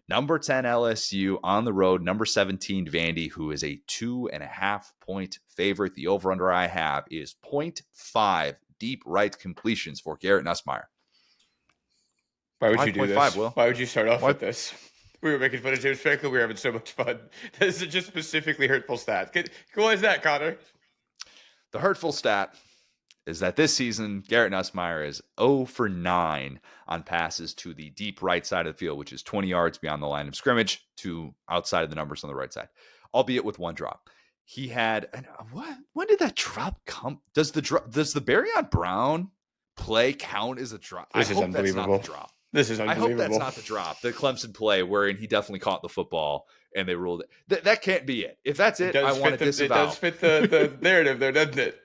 Number 10 LSU on the road. Number 17 Vandy, who is a 2.5-point favorite. The over-under I have is 0.5 deep right completions for Garrett Nussmeier. Why would you do this? Will. Why would you start off with this? We were making fun of James Franklin. We were having so much fun. This is just specifically hurtful stat. What is that, Connor? The hurtful stat is that this season, Garrett Nussmeier is 0 for 9 on passes to the deep right side of the field, which is 20 yards beyond the line of scrimmage to outside of the numbers on the right side, albeit with one drop. He had when did that drop come? Does the Barrion Brown play count as a drop? This is unbelievable. This is unbelievable. I hope that's not the drop. The Clemson play wherein he definitely caught the football and they ruled it. That can't be it. If that's it, I want to disavow. It does fit the narrative there, doesn't it?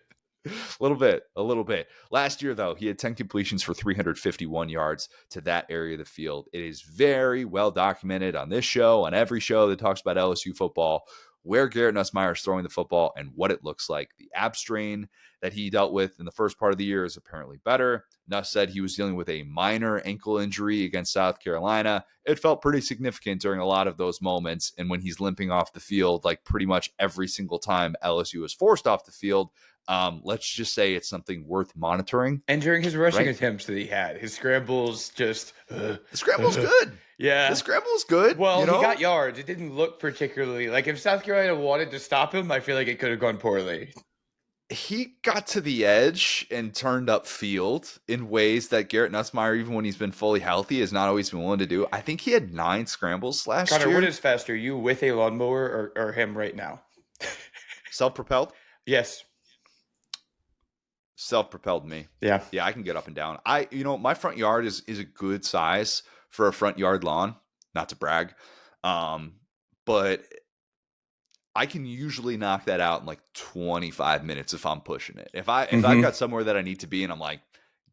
A little bit. Last year, though, he had 10 completions for 351 yards to that area of the field. It is very well documented on this show, on every show that talks about LSU football, where Garrett Nussmeier is throwing the football and what it looks like. The ab strain that he dealt with in the first part of the year is apparently better. Nuss said he was dealing with a minor ankle injury against South Carolina. It felt pretty significant during a lot of those moments. And when he's limping off the field, like pretty much every single time LSU is forced off the field, let's just say it's something worth monitoring. And during his rushing attempts that he had, his scrambles just... the scramble's good. Yeah. The scramble's good. Well, he got yards. It didn't look particularly... Like, if South Carolina wanted to stop him, I feel like it could have gone poorly. He got to the edge and turned upfield in ways that Garrett Nussmeier, even when he's been fully healthy, has not always been willing to do. I think he had 9 scrambles last year. Connor, what is faster, you with a lawnmower or him right now? Self-propelled? Yes. Self-propelled me. Yeah, I can get up and down. My front yard is a good size for a front yard lawn, not to brag. But I can usually knock that out in like 25 minutes if I'm pushing it. If I've got somewhere that I need to be and I'm like,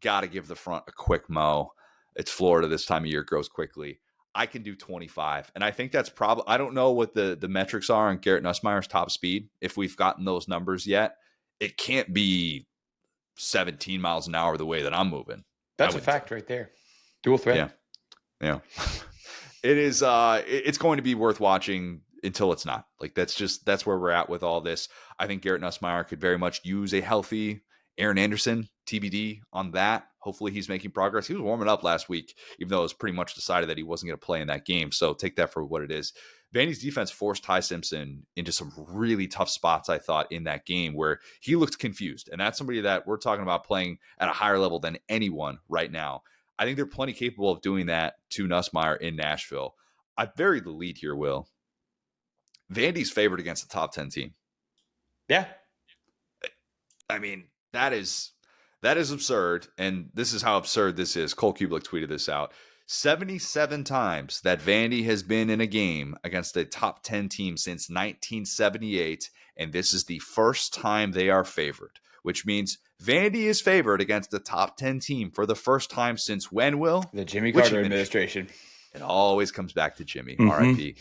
gotta give the front a quick mow. It's Florida this time of year, grows quickly. I can do 25. And I think that's probably, I don't know what the metrics are on Garrett Nussmeier's top speed. If we've gotten those numbers yet, it can't be 17 miles an hour the way that I'm moving. That's a fact right there. Dual threat. Yeah. It is it's going to be worth watching until it's not. Like that's where we're at with all this. I think Garrett Nussmeier could very much use a healthy Aaron Anderson, TBD on that. Hopefully he's making progress. He was warming up last week, even though it was pretty much decided that he wasn't going to play in that game. So take that for what it is. Vandy's defense forced Ty Simpson into some really tough spots, I thought, in that game where he looked confused. And that's somebody that we're talking about playing at a higher level than anyone right now. I think they're plenty capable of doing that to Nussmeier in Nashville. I buried the lead here, Will. Vandy's favored against the top 10 team. Yeah. I mean, that is absurd. And this is how absurd this is. Cole Kublik tweeted this out. 77 times that Vandy has been in a game against a top 10 team since 1978. And this is the first time they are favored, which means Vandy is favored against the top 10 team for the first time since when, Will? The Jimmy Carter administration. It always comes back to Jimmy, RIP.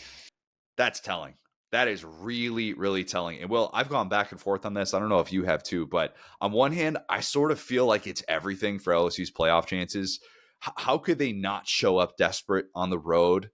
That's telling. That is really, really telling. And Will, I've gone back and forth on this. I don't know if you have too, but on one hand, I sort of feel like it's everything for LSU's playoff chances. How could they not show up desperate on the road?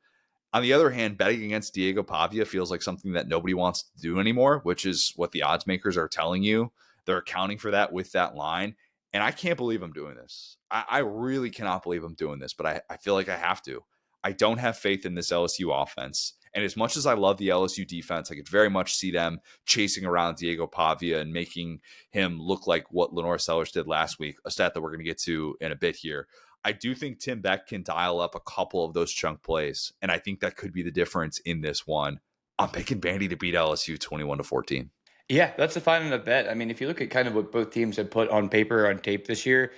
On the other hand, betting against Diego Pavia feels like something that nobody wants to do anymore, which is what the odds makers are telling you. They're accounting for that with that line. And I can't believe I'm doing this. I really cannot believe I'm doing this, but I feel like I have to. I don't have faith in this LSU offense. And as much as I love the LSU defense, I could very much see them chasing around Diego Pavia and making him look like what Lenore Sellers did last week, a stat that we're going to get to in a bit here. I do think Tim Beck can dial up a couple of those chunk plays, and I think that could be the difference in this one. I'm picking Vandy to beat LSU 21-14. Yeah, that's a fine enough bet. I mean, if you look at kind of what both teams have put on paper, on tape this year,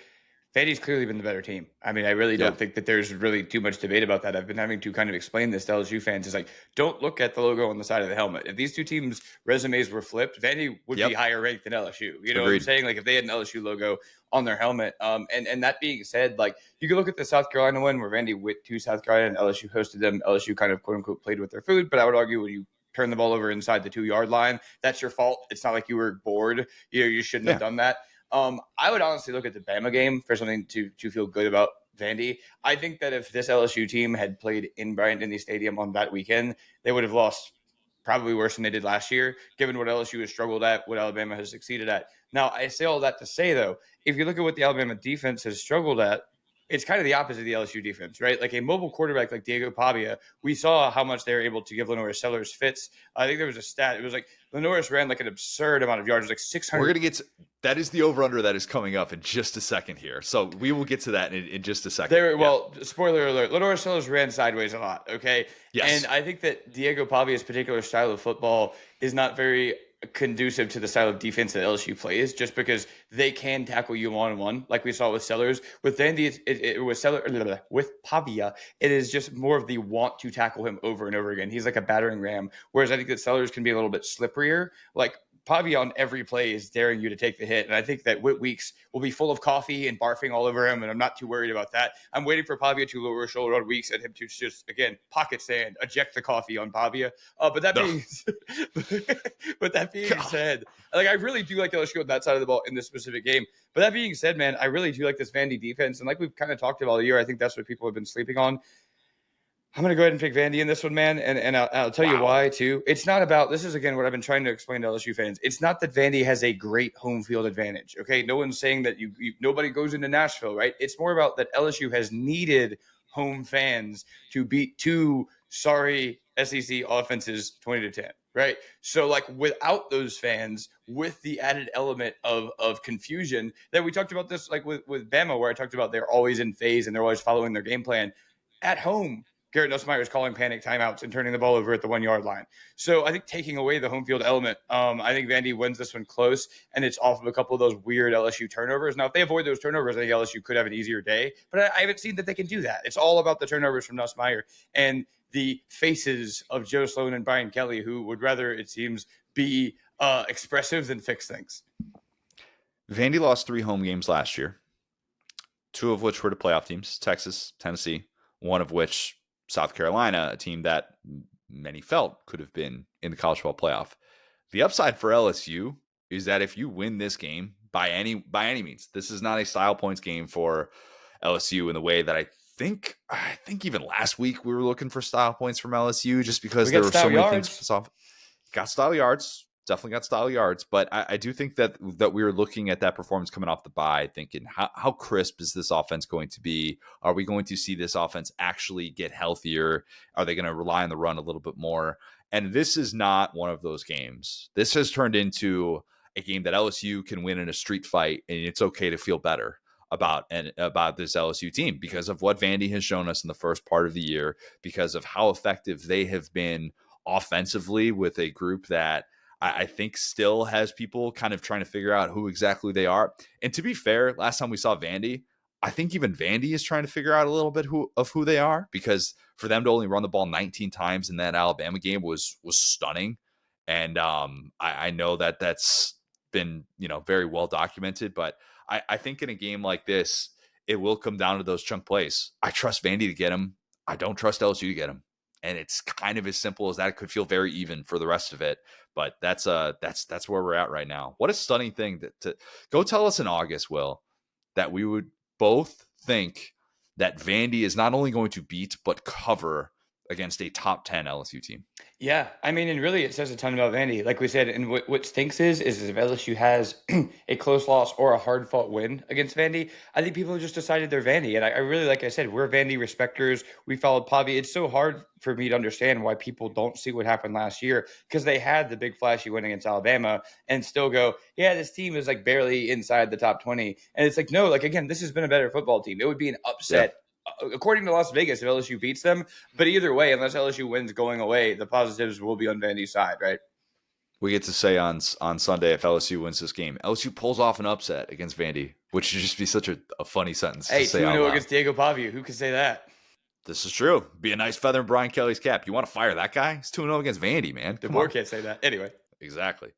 Vandy's clearly been the better team. I mean, I really don't think that there's really too much debate about that. I've been having to kind of explain this to LSU fans. It's like, don't look at the logo on the side of the helmet. If these two teams' resumes were flipped, Vandy would be higher ranked than LSU. You know what I'm saying? Like, if they had an LSU logo on their helmet. And that being said, like, you can look at the South Carolina one where Vandy went to South Carolina and LSU hosted them. LSU kind of, quote unquote, played with their food. But I would argue when you turn the ball over inside the 2-yard line, that's your fault. It's not like you were bored. You shouldn't have done that. I would honestly look at the Bama game for something to feel good about Vandy. I think that if this LSU team had played in Bryant-Denny Stadium on that weekend, they would have lost probably worse than they did last year, given what LSU has struggled at, what Alabama has succeeded at. Now, I say all that to say, though, if you look at what the Alabama defense has struggled at, it's kind of the opposite of the LSU defense, right? Like a mobile quarterback like Diego Pavia, we saw how much they were able to give Lenoir Sellers fits. I think there was a stat. It was like Lenoir ran like an absurd amount of yards, like 600. We're going to get to, that is the over-under that is coming up in just a second here. So we will get to that in just a second. Well, spoiler alert, Lenoir Sellers ran sideways a lot, okay? Yes. And I think that Diego Pavia's particular style of football is not very conducive to the style of defense that LSU plays, just because they can tackle you one-on-one, like we saw with Sellers. With Vandy, with Pavia, it is just more of the want to tackle him over and over again. He's like a battering ram, whereas I think that Sellers can be a little bit slipperier. Like Pavia on every play is daring you to take the hit. And I think that Whit Weeks will be full of coffee and barfing all over him, and I'm not too worried about that. I'm waiting for Pavia to lower his shoulder on Weeks and him to just, again, pocket sand, eject the coffee on Pavia. But that being said, like I really do like LSU on that side of the ball in this specific game. But that being said, man, I really do like this Vandy defense. And like we've kind of talked about all year, I think that's what people have been sleeping on. I'm going to go ahead and pick Vandy in this one, man. And I'll tell you why, too. It's not about – this is, again, what I've been trying to explain to LSU fans. It's not that Vandy has a great home field advantage, okay? No one's saying that nobody goes into Nashville, right? It's more about that LSU has needed home fans to beat two sorry SEC offenses 20-10, right? So, like, without those fans, with the added element of confusion that we talked about this, like, with Bama, where I talked about they're always in phase and they're always following their game plan. At home, Garrett Nussmeier is calling panic timeouts and turning the ball over at the 1 yard line. So I think taking away the home field element, I think Vandy wins this one close, and it's off of a couple of those weird LSU turnovers. Now, if they avoid those turnovers, I think LSU could have an easier day, but I haven't seen that they can do that. It's all about the turnovers from Nussmeier and the faces of Joe Sloan and Brian Kelly, who would rather, it seems, be expressive than fix things. Vandy lost 3 home games last year, 2 of which were to playoff teams, Texas, Tennessee, one of which South Carolina, a team that many felt could have been in the college football playoff. The upside for LSU is that if you win this game by any means, this is not a style points game for LSU in the way that I think even last week we were looking for style points from LSU just because there were so many things off. Got style yards. Definitely got style yards, but I do think that we were looking at that performance coming off the bye, thinking how crisp is this offense going to be? Are we going to see this offense actually get healthier? Are they going to rely on the run a little bit more? And this is not one of those games. This has turned into a game that LSU can win in a street fight, and it's okay to feel better about this LSU team because of what Vandy has shown us in the first part of the year, because of how effective they have been offensively with a group that I think still has people kind of trying to figure out who exactly they are. And to be fair, last time we saw Vandy, I think even Vandy is trying to figure out a little bit of who they are, because for them to only run the ball 19 times in that Alabama game was stunning. And I know that that's been, very well documented, but I think in a game like this, it will come down to those chunk plays. I trust Vandy to get them. I don't trust LSU to get them. And it's kind of as simple as that. It could feel very even for the rest of it, but that's where we're at right now. What a stunning thing to go tell us in August, Will, that we would both think that Vandy is not only going to beat but cover against a top 10 LSU team. Yeah, I mean, and really it says a ton about Vandy. Like we said, and what stinks is if LSU has a close loss or a hard-fought win against Vandy, I think people have just decided they're Vandy. And I really, like I said, we're Vandy respecters. We followed Pavi. It's so hard for me to understand why people don't see what happened last year, because they had the big flashy win against Alabama and still go, yeah, this team is like barely inside the top 20. And it's like, no, like, again, this has been a better football team. It would be an upset. Yeah. According to Las Vegas, if LSU beats them. But either way, unless LSU wins going away, the positives will be on Vandy's side, right? We get to say on Sunday, if LSU wins this game, LSU pulls off an upset against Vandy, which would just be such a funny sentence to say. 2-0 against Diego Pavia. Who could say that? This is true. Be a nice feather in Brian Kelly's cap. You want to fire that guy? He's 2-0 against Vandy, man. DeBoer can't say that. Anyway. Exactly.